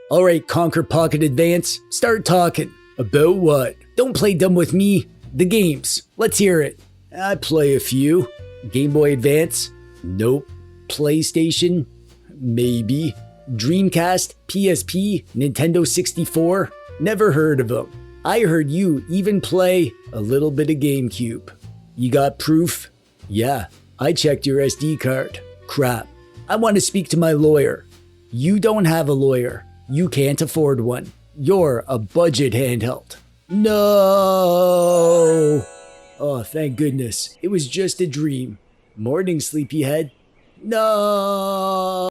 Alright, KONKR Pocket Advance, start talking. About what? Don't play dumb with me. The games. Let's hear it. I play a few. Game Boy Advance? Nope. PlayStation? Maybe. Dreamcast? PSP? Nintendo 64? Never heard of them. I heard you even play a little bit of GameCube. You got proof? Yeah, I checked your SD card. Crap. I want to speak to my lawyer. You don't have a lawyer. You can't afford one. You're a budget handheld. No! Oh, thank goodness. It was just a dream. Morning, sleepyhead. No!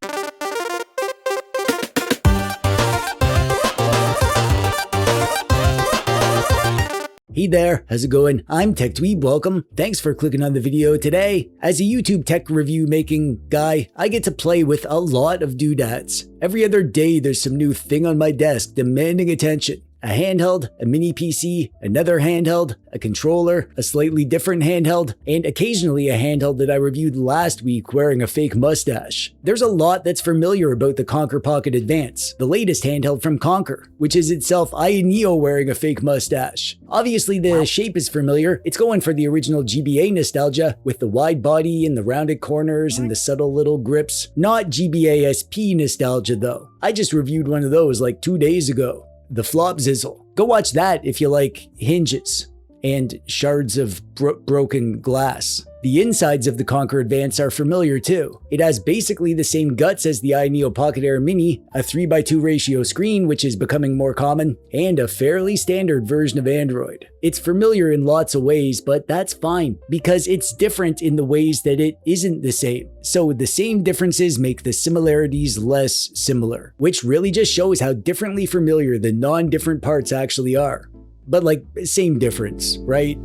Hey there, how's it going? I'm TechDweeb, welcome. Thanks for clicking on the video today. As a YouTube tech review making guy, I get to play with a lot of doodads. Every other day there's some new thing on my desk demanding attention. A handheld, a mini PC, another handheld, a controller, a slightly different handheld, and occasionally a handheld that I reviewed last week wearing a fake mustache. There's a lot that's familiar about the KONKR Pocket Advance, the latest handheld from KONKR, which is itself Neo wearing a fake mustache. Obviously the shape is familiar, it's going for the original GBA nostalgia, with the wide body and the rounded corners and the subtle little grips. Not GBA SP nostalgia though. I just reviewed one of those like 2 days ago. The flop zizzle. Go watch that if you like hinges and shards of broken glass. The insides of the KONKR Advance are familiar too. It has basically the same guts as the Neo Pocket Air Mini, a 3:2 ratio screen which is becoming more common, and a fairly standard version of Android. It's familiar in lots of ways, but that's fine, because it's different in the ways that it isn't the same. So the same differences make the similarities less similar, which really just shows how differently familiar the non-different parts actually are. But like, same difference, right?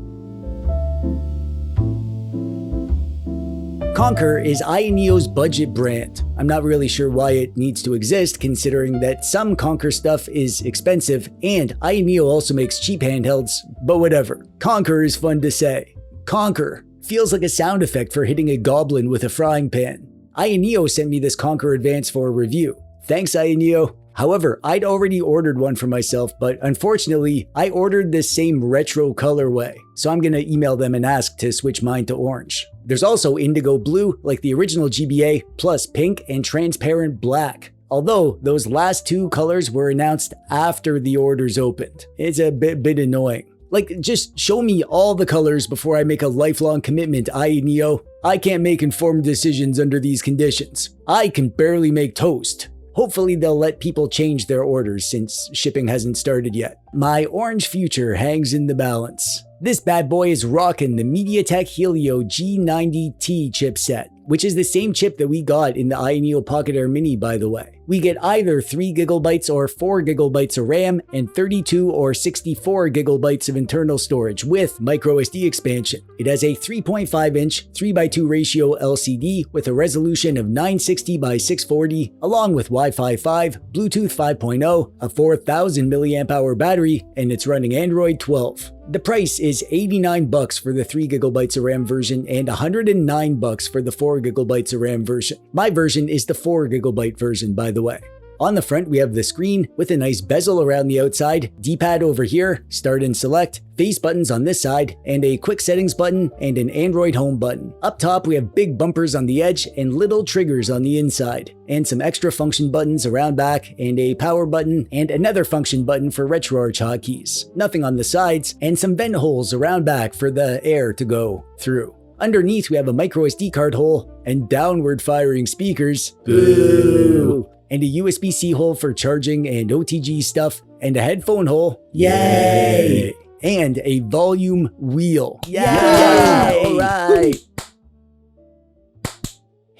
KONKR is Neo's budget brand. I'm not really sure why it needs to exist, considering that some KONKR stuff is expensive, and Neo also makes cheap handhelds, but whatever. KONKR is fun to say. KONKR feels like a sound effect for hitting a goblin with a frying pan. Neo sent me this KONKR Advance for a review. Thanks, Neo. However, I'd already ordered one for myself, but unfortunately, I ordered this same retro colorway, so I'm gonna email them and ask to switch mine to orange. There's also indigo blue, like the original GBA, plus pink and transparent black. Although, those last two colors were announced after the orders opened. It's a bit annoying. Like, just show me all the colors before I make a lifelong commitment, Neo. I can't make informed decisions under these conditions. I can barely make toast. Hopefully they'll let people change their orders since shipping hasn't started yet. My orange future hangs in the balance. This bad boy is rocking the MediaTek Helio G90T chipset, which is the same chip that we got in the Neo Pocket Air Mini, by the way. We get either 3GB or 4GB of RAM and 32 or 64 GB of internal storage with microSD expansion. It has a 3.5-inch 3:2 ratio LCD with a resolution of 960 by 640, along with Wi-Fi 5, Bluetooth 5.0, a 4000 mAh battery, and it's running Android 12. The price is $89 for the 3GB of RAM version and $109 for the 4GB of RAM version. My version is the 4GB version, by the way. On the front, we have the screen with a nice bezel around the outside, D-pad over here, start and select, face buttons on this side, and a quick settings button and an Android home button. Up top, we have big bumpers on the edge and little triggers on the inside, and some extra function buttons around back, and a power button, and another function button for RetroArch hotkeys. Nothing on the sides, and some vent holes around back for the air to go through. Underneath, we have a microSD card hole and downward firing speakers. Boo! And a USB-C hole for charging and OTG stuff, and a headphone hole. Yay! And a volume wheel. Yay! Alright!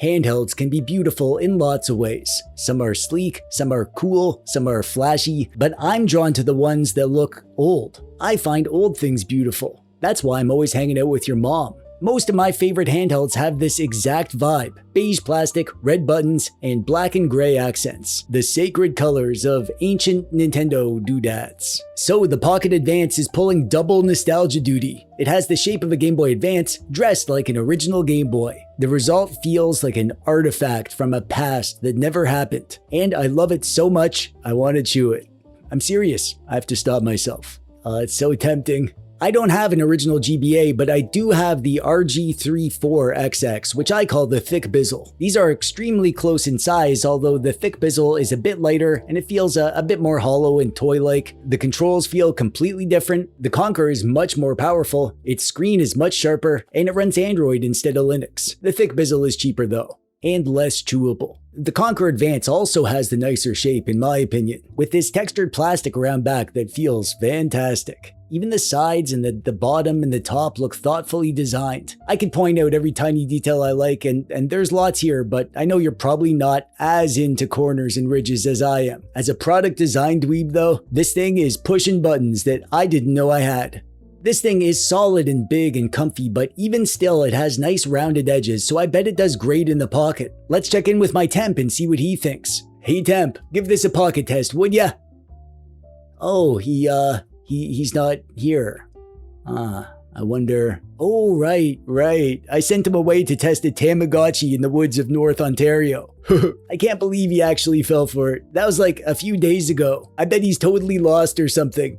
Handhelds can be beautiful in lots of ways. Some are sleek, some are cool, some are flashy, but I'm drawn to the ones that look old. I find old things beautiful. That's why I'm always hanging out with your mom. Most of my favorite handhelds have this exact vibe. Beige plastic, red buttons, and black and gray accents. The sacred colors of ancient Nintendo doodads. So the Pocket Advance is pulling double nostalgia duty. It has the shape of a Game Boy Advance, dressed like an original Game Boy. The result feels like an artifact from a past that never happened. And I love it so much, I want to chew it. I'm serious, I have to stop myself. It's so tempting. I don't have an original GBA, but I do have the RG34XX, which I call the thick bezel. These are extremely close in size, although the thick bezel is a bit lighter and it feels a bit more hollow and toy-like. The controls feel completely different. The KONKR is much more powerful, its screen is much sharper, and it runs Android instead of Linux. The thick bezel is cheaper though, and less chewable. The KONKR Advance also has the nicer shape in my opinion, with this textured plastic around back that feels fantastic. Even the sides and the bottom and the top look thoughtfully designed. I could point out every tiny detail I like, and there's lots here, but I know you're probably not as into corners and ridges as I am. As a product design dweeb though, this thing is pushing buttons that I didn't know I had. This thing is solid and big and comfy, but even still it has nice rounded edges, so I bet it does great in the pocket. Let's check in with my temp and see what he thinks. Hey temp, give this a pocket test, would ya? Oh, he's not here. I wonder. Oh, right. I sent him away to test a Tamagotchi in the woods of North Ontario. I can't believe he actually fell for it. That was like a few days ago. I bet he's totally lost or something.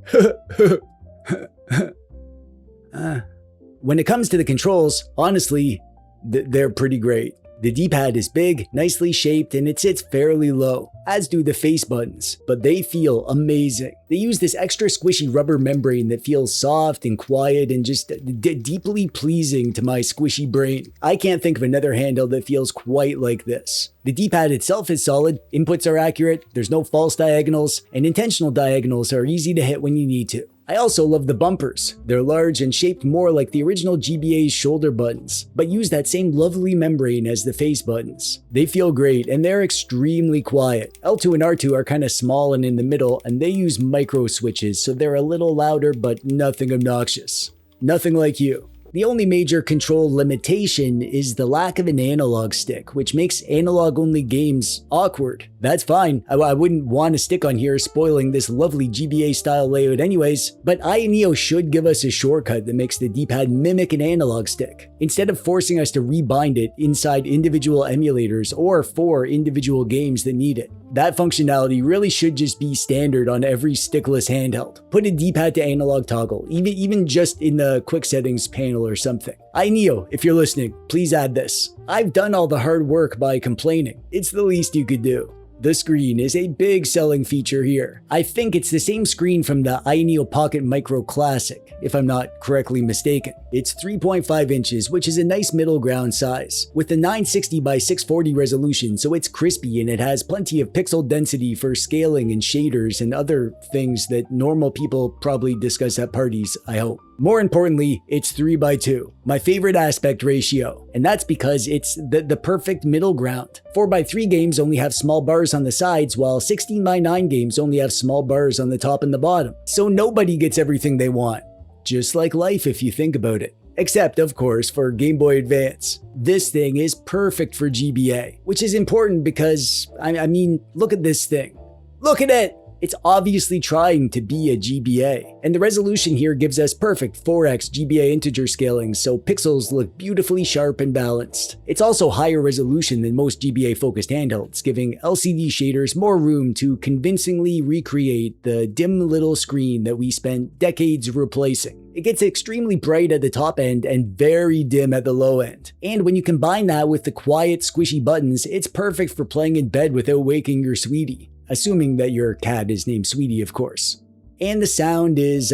When it comes to the controls, honestly, they're pretty great. The D-pad is big, nicely shaped, and it sits fairly low, as do the face buttons, but they feel amazing. They use this extra squishy rubber membrane that feels soft and quiet and just deeply pleasing to my squishy brain. I can't think of another handheld that feels quite like this. The D-pad itself is solid, inputs are accurate, there's no false diagonals, and intentional diagonals are easy to hit when you need to. I also love the bumpers. They're large and shaped more like the original GBA's shoulder buttons, but use that same lovely membrane as the face buttons. They feel great and they're extremely quiet. L2 and R2 are kind of small and in the middle, and they use micro switches, so they're a little louder but nothing obnoxious. Nothing like you. The only major control limitation is the lack of an analog stick, which makes analog-only games awkward. That's fine, I wouldn't want a stick on here spoiling this lovely GBA-style layout anyways, but INEO should give us a shortcut that makes the D-pad mimic an analog stick, instead of forcing us to rebind it inside individual emulators or for individual games that need it. That functionality really should just be standard on every stickless handheld. Put a D-pad to analog toggle, even just in the quick settings panel or something. INEO, if you're listening, please add this. I've done all the hard work by complaining. It's the least you could do. The screen is a big selling feature here. I think it's the same screen from the INEO Pocket Micro Classic, if I'm not correctly mistaken. It's 3.5 inches, which is a nice middle ground size, with a 960 by 640 resolution, so it's crispy and it has plenty of pixel density for scaling and shaders and other things that normal people probably discuss at parties, I hope. More importantly, it's 3:2, my favorite aspect ratio, and that's because it's the perfect middle ground. 4:3 games only have small bars on the sides, while 16:9 games only have small bars on the top and the bottom. So nobody gets everything they want. Just like life if you think about it. Except, of course, for Game Boy Advance. This thing is perfect for GBA, which is important because, I mean, look at this thing. Look at it! It's obviously trying to be a GBA, and the resolution here gives us perfect 4x GBA integer scaling, so pixels look beautifully sharp and balanced. It's also higher resolution than most GBA-focused handhelds, giving LCD shaders more room to convincingly recreate the dim little screen that we spent decades replacing. It gets extremely bright at the top end and very dim at the low end. And when you combine that with the quiet, squishy buttons, it's perfect for playing in bed without waking your sweetie. Assuming that your cat is named Sweetie, of course. And the sound is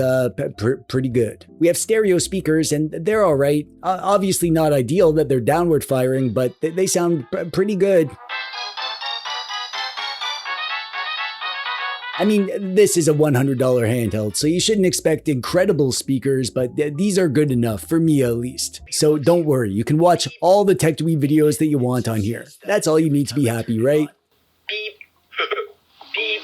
pretty good. We have stereo speakers and they're alright. Obviously not ideal that they're downward firing, but they sound pretty good. I mean, this is a $100 handheld, so you shouldn't expect incredible speakers, but these are good enough, for me at least. So don't worry, you can watch all the TechDweeb videos that you want on here. That's all you need to be happy, right? Beep. Beep.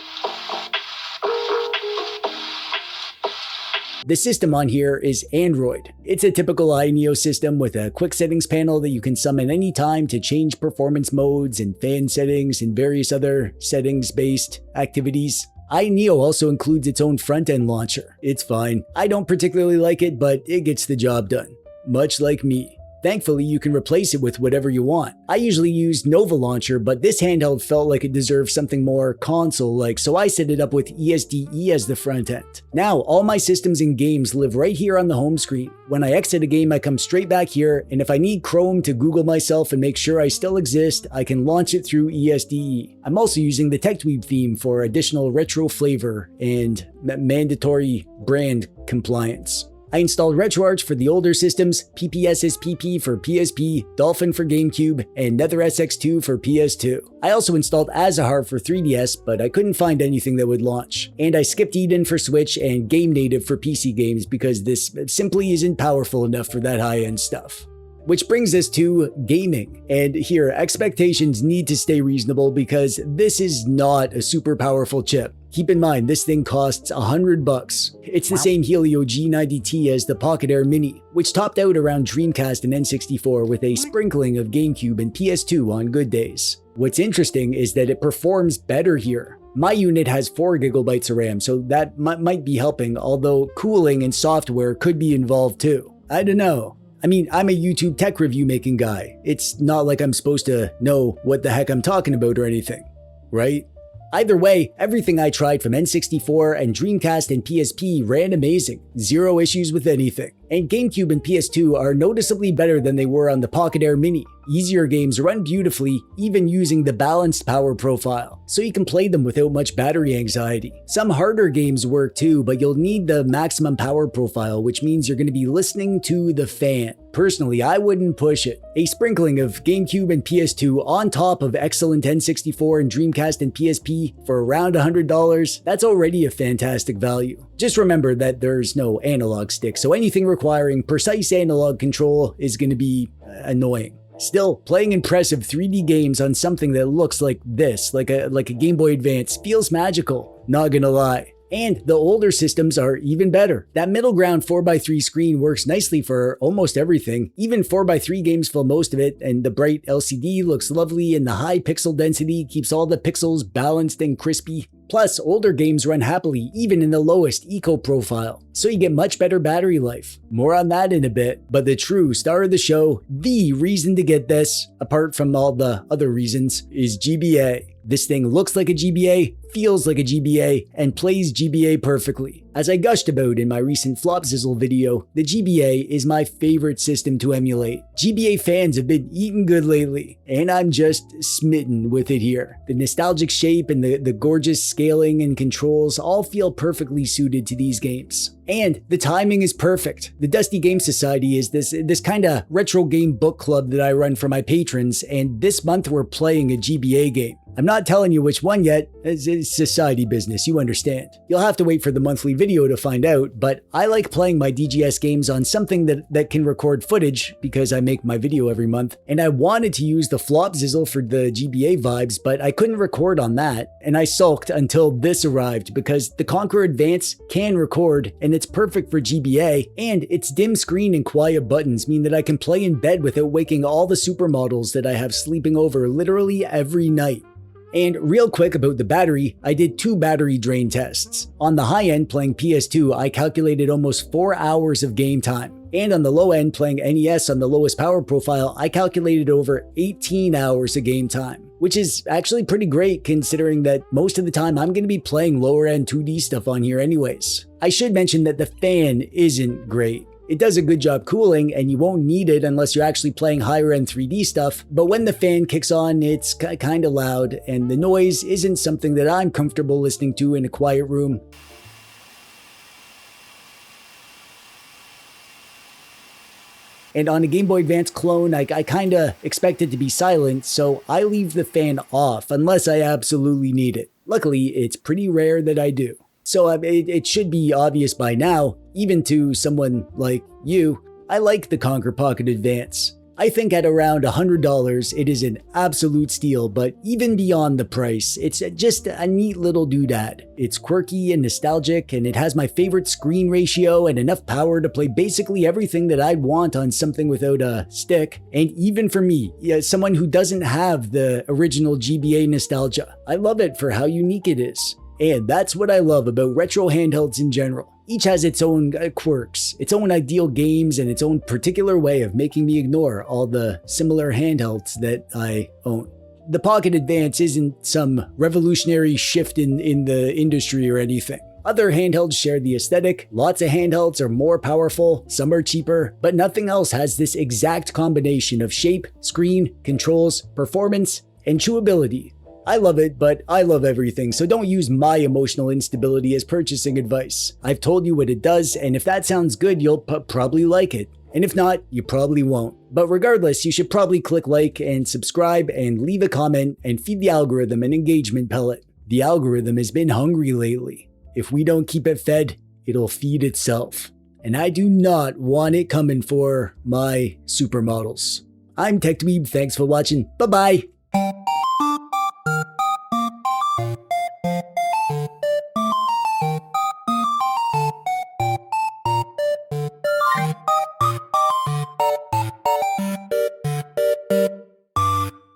The system on here is Android. It's a typical iNeo system with a quick settings panel that you can summon anytime to change performance modes and fan settings and various other settings-based activities. iNeo also includes its own front-end launcher. It's fine. I don't particularly like it, but it gets the job done. Much like me. Thankfully, you can replace it with whatever you want. I usually use Nova Launcher, but this handheld felt like it deserved something more console-like, so I set it up with ESDE as the front end. Now, all my systems and games live right here on the home screen. When I exit a game, I come straight back here, and if I need Chrome to Google myself and make sure I still exist, I can launch it through ESDE. I'm also using the TechDweeb theme for additional retro flavor and mandatory brand compliance. I installed RetroArch for the older systems, PPSSPP for PSP, Dolphin for GameCube, and NetherSX2 for PS2. I also installed Azahar for 3DS, but I couldn't find anything that would launch. And I skipped Eden for Switch and Game Native for PC games because this simply isn't powerful enough for that high-end stuff. Which brings us to gaming. And here, expectations need to stay reasonable because this is not a super powerful chip. Keep in mind, this thing costs $100. It's the same Helio G90T as the Pocket Air Mini, which topped out around Dreamcast and N64 with a sprinkling of GameCube and PS2 on good days. What's interesting is that it performs better here. My unit has 4 GB of RAM, so that might be helping, although cooling and software could be involved too. I don't know. I mean, I'm a YouTube tech review making guy. It's not like I'm supposed to know what the heck I'm talking about or anything, right? Either way, everything I tried from N64 and Dreamcast and PSP ran amazing. Zero issues with anything. And GameCube and PS2 are noticeably better than they were on the Pocket Air Mini. Easier games run beautifully, even using the balanced power profile, so you can play them without much battery anxiety. Some harder games work too, but you'll need the maximum power profile, which means you're going to be listening to the fan. Personally, I wouldn't push it. A sprinkling of GameCube and PS2 on top of excellent N64 and Dreamcast and PSP for around $100, that's already a fantastic value. Just remember that there's no analog stick, so anything requiring precise analog control is going to be annoying. Still, playing impressive 3D games on something that looks like this, like a Game Boy Advance, feels magical, not gonna lie. And the older systems are even better. That middle ground 4x3 screen works nicely for almost everything. Even 4x3 games fill most of it, and the bright LCD looks lovely, and the high pixel density keeps all the pixels balanced and crispy. Plus, older games run happily even in the lowest eco profile, so you get much better battery life. More on that in a bit, but the true star of the show, the reason to get this, apart from all the other reasons, is GBA. This thing looks like a GBA, feels like a GBA, and plays GBA perfectly. As I gushed about in my recent Flopsizzle video, the GBA is my favorite system to emulate. GBA fans have been eating good lately, and I'm just smitten with it here. The nostalgic shape and the gorgeous scaling and controls all feel perfectly suited to these games. And the timing is perfect. The Dusty Game Society is this kind of retro game book club that I run for my patrons, and this month we're playing a GBA game. I'm not telling you which one yet, it's society business, you understand. You'll have to wait for the monthly video to find out, but I like playing my DGS games on something that can record footage because I make my video every month, and I wanted to use the Flopsizzle for the GBA vibes, but I couldn't record on that, and I sulked until this arrived because the KONKR Advance can record, and it's perfect for GBA, and its dim screen and quiet buttons mean that I can play in bed without waking all the supermodels that I have sleeping over literally every night. And real quick about the battery, I did 2 battery drain tests. On the high end playing PS2, I calculated almost 4 hours of game time. And on the low end playing NES on the lowest power profile, I calculated over 18 hours of game time. Which is actually pretty great considering that most of the time I'm going to be playing lower end 2D stuff on here anyways. I should mention that the fan isn't great. It does a good job cooling, and you won't need it unless you're actually playing higher end 3D stuff, but when the fan kicks on, it's kinda loud, and the noise isn't something that I'm comfortable listening to in a quiet room. And on a Game Boy Advance clone, I kinda expect it to be silent, so I leave the fan off unless I absolutely need it. Luckily, it's pretty rare that I do. So it should be obvious by now, even to someone like you, I like the KONKR Pocket Advance. I think at around $100, it is an absolute steal, but even beyond the price, it's just a neat little doodad. It's quirky and nostalgic, and it has my favorite screen ratio and enough power to play basically everything that I'd want on something without a stick. And even for me, someone who doesn't have the original GBA nostalgia, I love it for how unique it is. And that's what I love about retro handhelds in general. Each has its own quirks, its own ideal games, and its own particular way of making me ignore all the similar handhelds that I own. The Pocket Advance isn't some revolutionary shift in the industry or anything. Other handhelds share the aesthetic, lots of handhelds are more powerful, some are cheaper, but nothing else has this exact combination of shape, screen, controls, performance, and chewability. I love it, but I love everything, so don't use my emotional instability as purchasing advice. I've told you what it does, and if that sounds good, you'll probably like it. And if not, you probably won't. But regardless, you should probably click like and subscribe and leave a comment and feed the algorithm an engagement pellet. The algorithm has been hungry lately. If we don't keep it fed, it'll feed itself. And I do not want it coming for my supermodels. I'm TechDweeb, thanks for watching, bye-bye!